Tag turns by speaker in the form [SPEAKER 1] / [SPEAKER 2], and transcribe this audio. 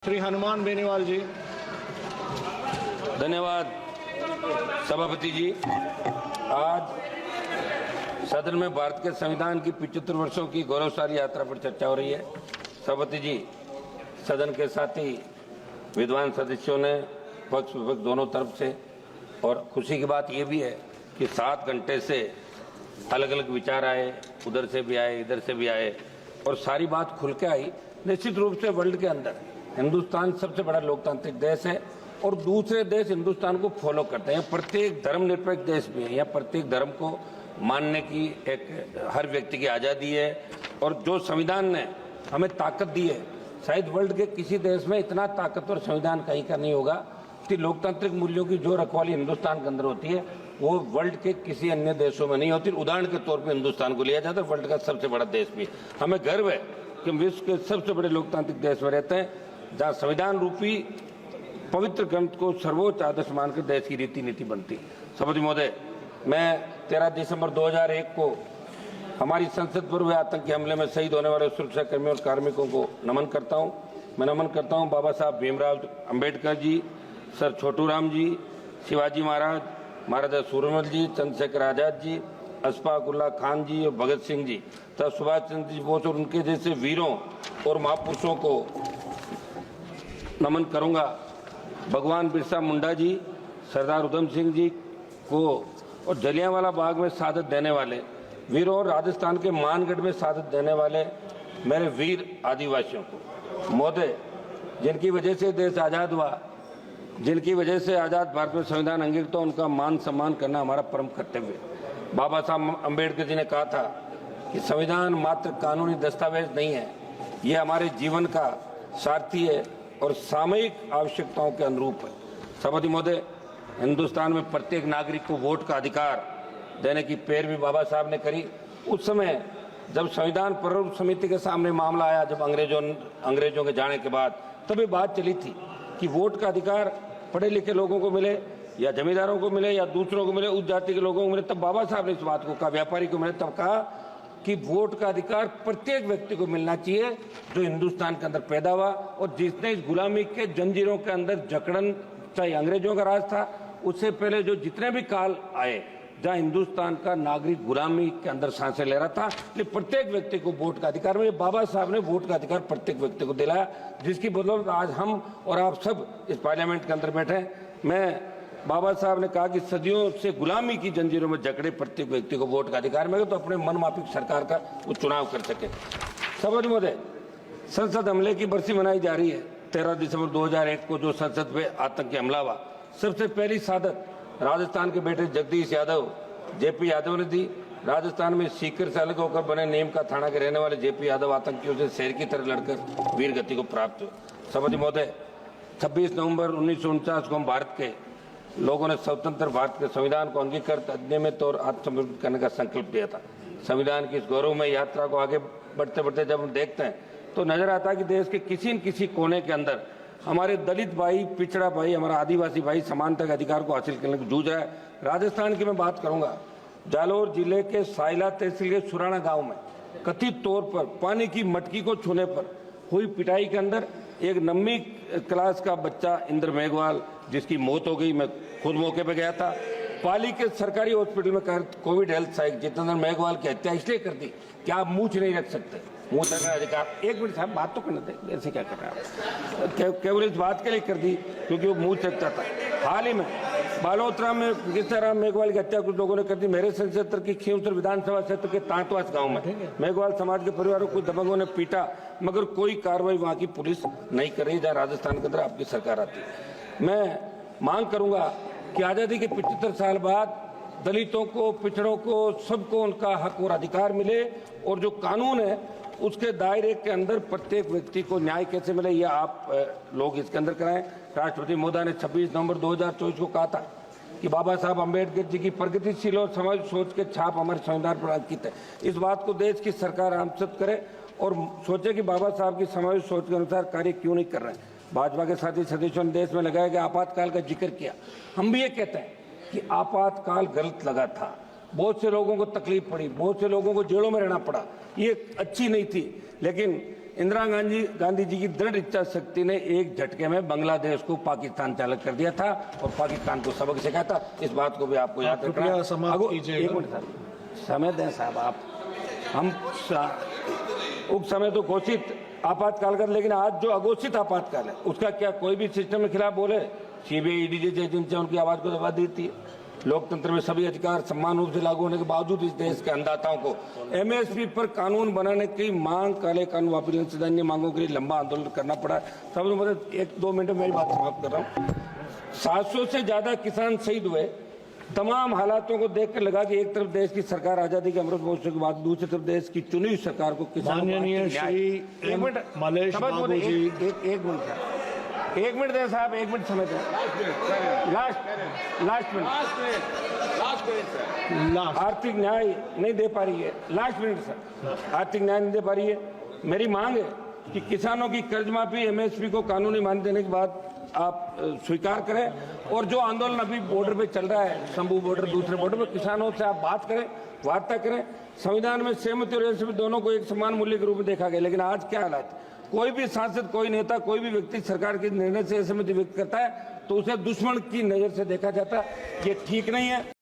[SPEAKER 1] श्री हनुमान बेनीवाल जी।
[SPEAKER 2] धन्यवाद सभापति जी। आज सदन में भारत के संविधान की 75 वर्षों की गौरवशाली यात्रा पर चर्चा हो रही है। सभापति जी, सदन के साथी विद्वान सदस्यों ने पक्ष विपक्ष दोनों तरफ से, और खुशी की बात यह भी है कि 7 घंटे से अलग अलग विचार आए, उधर से भी आए, इधर से भी आए, और सारी बात खुल के आई। निश्चित रूप से वर्ल्ड के अंदर हिंदुस्तान सबसे बड़ा लोकतांत्रिक देश है और दूसरे देश हिंदुस्तान को फॉलो करते हैं। प्रत्येक धर्मनिरपेक्ष देश में या प्रत्येक धर्म को मानने की एक हर व्यक्ति की आज़ादी है, और जो संविधान ने हमें ताकत दी है, शायद वर्ल्ड के किसी देश में इतना ताकतवर संविधान कहीं का नहीं होगा कि लोकतांत्रिक मूल्यों की जो रखवाली हिंदुस्तान के अंदर होती है वो वर्ल्ड के किसी अन्य देशों में नहीं होती। उदाहरण के तौर पर हिंदुस्तान को लिया जाता है, वर्ल्ड का सबसे बड़ा देश भी। हमें गर्व है कि हम विश्व के सबसे बड़े लोकतांत्रिक देश में रहते हैं, जहाँ संविधान रूपी पवित्र ग्रंथ को सर्वोच्च आदर्श मानकर देश की रीति नीति बनती। सभापति महोदय, मैं 13 दिसंबर 2001 को हमारी संसद पर हुए आतंकी हमले में शहीद होने वाले सुरक्षा कर्मियों और कार्मिकों को नमन करता हूँ। मैं नमन करता हूँ बाबा साहब भीमराव अंबेडकर जी, सर छोटू राम जी, शिवाजी महाराज, महाराजा सूरजमल जी, चंद्रशेखर आजाद जी, अशफाक उल्लाह खान जी और भगत सिंह जी तथा सुभाष चंद्र जी बोस और उनके जैसे वीरों और महापुरुषों को नमन करूंगा। भगवान बिरसा मुंडा जी, सरदार उधम सिंह जी को और जलियांवाला बाग में शहादत देने वाले वीरों और राजस्थान के मानगढ़ में शहादत देने वाले मेरे वीर आदिवासियों को। महोदय, जिनकी वजह से देश आज़ाद हुआ, जिनकी वजह से आज़ाद भारत में संविधान अंगीकृत, उनका मान सम्मान करना हमारा परम कर्तव्य है। बाबा साहब अम्बेडकर जी ने कहा था कि संविधान मात्र कानूनी दस्तावेज नहीं है, ये हमारे जीवन का सारथी है और सामयिक आवश्यकताओं के अनुरूप है। सभापति महोदय, हिंदुस्तान में प्रत्येक नागरिक को वोट का अधिकार देने की पैरवी बाबा साहब ने करी। उस समय जब संविधान प्रारूप समिति के सामने मामला आया, जब अंग्रेजों के जाने के बाद, तभी बात चली थी कि वोट का अधिकार पढ़े लिखे लोगों को मिले या जमींदारों को मिले या दूसरों को मिले, उस जाति के लोगों को मिले। तब बाबा साहब ने इस बात को कहा, व्यापारी को मिले, तब कहा कि वोट का अधिकार प्रत्येक व्यक्ति को मिलना चाहिए जो हिंदुस्तान के अंदर पैदा हुआ और जिसने इस गुलामी के जंजीरों के अंदर जकड़न, चाहे अंग्रेजों का राज था, उससे पहले जो जितने भी काल आए जहाँ हिंदुस्तान का नागरिक गुलामी के अंदर सांसें ले रहा था, लेकिन प्रत्येक व्यक्ति को वोट का अधिकार मिले। बाबा साहब ने वोट का अधिकार प्रत्येक व्यक्ति को दिलाया, जिसकी बदौलत आज हम और आप सब इस पार्लियामेंट के अंदर बैठे हैं। मैं बाबा साहब ने कहा कि सदियों से गुलामी की जंजीरों में जकड़े प्रत्येक व्यक्ति को वोट का अधिकार मिले तो अपने मनमाफिक सरकार का वो चुनाव कर सके। सभापति महोदय, संसद हमले की बरसी मनाई जा रही है। 13 दिसंबर 2001 को जो संसद पे आतंकी हमला हुआ, सबसे पहली शहादत राजस्थान के बेटे जगदीश यादव, जेपी यादव ने दी। राजस्थान में सीकर से अलग होकर बने नीम का थाना के रहने वाले जेपी यादव आतंकियों से शेर की तरह लड़कर वीर गति को प्राप्त हुए। सभापति महोदय, 26 नवंबर 1949 को हम भारत के लोगों ने स्वतंत्र भारत के संविधान को अंगीकृत, अधिनियमित और आत्मसमर्पित करने का संकल्प लिया था। संविधान की इस गौरवमय यात्रा को आगे बढ़ते बढ़ते जब हम देखते हैं तो नजर आता है कि देश के किसी न किसी कोने के अंदर हमारे दलित भाई, पिछड़ा भाई, हमारा आदिवासी भाई समानता के अधिकार को हासिल करने को जूझ रहा है। राजस्थान की मैं बात करूंगा। जालौर जिले के साइला तहसील के सुराना गांव में कथित तौर पर पानी की मटकी को छूने पर हुई पिटाई के अंदर एक 9वीं क्लास का बच्चा इंद्र मेघवाल, जिसकी मौत हो गई। मैं खुद मौके पर गया था। पाली के सरकारी हॉस्पिटल में कोविड हेल्थ सहायक जितेंद्र मेघवाल की हत्या इसलिए कर दी कि आप मूछ नहीं रख सकते, मुंह तक अधिकार। एक मिनट साहब, बात तो करने दें, ऐसे क्या कर रहे हैं आप? केवल इस बात के लिए कर दी क्योंकि वो मुंह सकता था। हाल ही में बालोतरा में किस्ताराम मेघवाल की हत्या कुछ लोगों ने कर दी। मेरे संसद क्षेत्र की खींवसर विधानसभा क्षेत्र के तांतवास गांव में मेघवाल समाज के परिवारों को दबंगों ने पीटा, मगर कोई कार्रवाई वहां की पुलिस नहीं कर रही, जहाँ राजस्थान के अंदर आपकी सरकार आती है। मैं मांग करूंगा कि आजादी के 75 साल बाद दलितों को, पिछड़ों को, सबको उनका हक और अधिकार मिले, और जो कानून है उसके दायरे के अंदर प्रत्येक व्यक्ति को न्याय कैसे मिले, यह आप लोग इसके अंदर कराएं। राष्ट्रपति महोदय ने 26 नवंबर 2024 को कहा था कि बाबा साहब अम्बेडकर जी की प्रगतिशील और समाज सोच के छाप हमारे संविधान पर अंकित है। इस बात को देश की सरकार आमसद करे और सोचे कि बाबा साहब की समाज सोच के अनुसार कार्य क्यों नहीं कर रहे हैं। भाजपा के साथी सदस्यों ने देश में लगाया गया आपातकाल का जिक्र किया। हम भी ये कहते हैं कि आपातकाल गलत लगा था, बहुत से लोगों को तकलीफ पड़ी, बहुत से लोगों को जेलों में रहना पड़ा, ये अच्छी नहीं थी। लेकिन इंदिरा गांधी जी की दृढ़ इच्छा शक्ति ने एक झटके में बांग्लादेश को पाकिस्तान चालक कर दिया था और पाकिस्तान को सबक सिखाया था। इस बात को भी आपको याद रखना है। एक मिनट सर, समय दें साहब आप। हम उस समय तो घोषित आपातकाल कर, लेकिन आज जो अघोषित आपातकाल है उसका क्या कोई भी सिस्टम के खिलाफ बोले? सीबीआई ईडी जैसी एजेंसियां उनकी आवाज को दबा देती है। लोकतंत्र में सभी अधिकार समान रूप से लागू होने के बावजूद इस देश के अन्नदाताओं को एमएसपी पर कानून बनाने की मांग, काले कानून वापस संसदीय मांगों के लिए लंबा आंदोलन करना पड़ा। सब मतलब 1-2 मिनट में मेरी बात समाप्त कर रहा हूँ। 700 से ज्यादा किसान शहीद हुए। तमाम हालातों को देखकर लगा कि एक तरफ देश की सरकार आजादी के अमृत महोत्सव के बाद, दूसरी तरफ देश की चुनी हुई सरकार को
[SPEAKER 1] माननीय श्री मलेश बाबू जी,
[SPEAKER 2] एक मिनट दें साहब, 1 मिनट समय दें। लास्ट मिनट आर्थिक न्याय नहीं दे पा रही है। लास्ट मिनट सर, आर्थिक न्याय नहीं दे पा रही है। मेरी मांग है कि किसानों की कर्ज माफी, एमएसपी को कानूनी मान्यता देने के बाद आप स्वीकार करें। और जो आंदोलन अभी बॉर्डर पे चल रहा है, शंभू बॉर्डर, दूसरे बॉर्डर पे, किसानों से आप बात करें, वार्ता करें। संविधान में सहमति और असहमति दोनों को एक समान मूल्य के रूप में देखा गया, लेकिन आज क्या हालात? कोई भी सांसद, कोई नेता, कोई भी व्यक्ति सरकार के निर्णय से असहमति व्यक्त करता है तो उसे दुश्मन की नजर से देखा जाता है। ये ठीक नहीं है।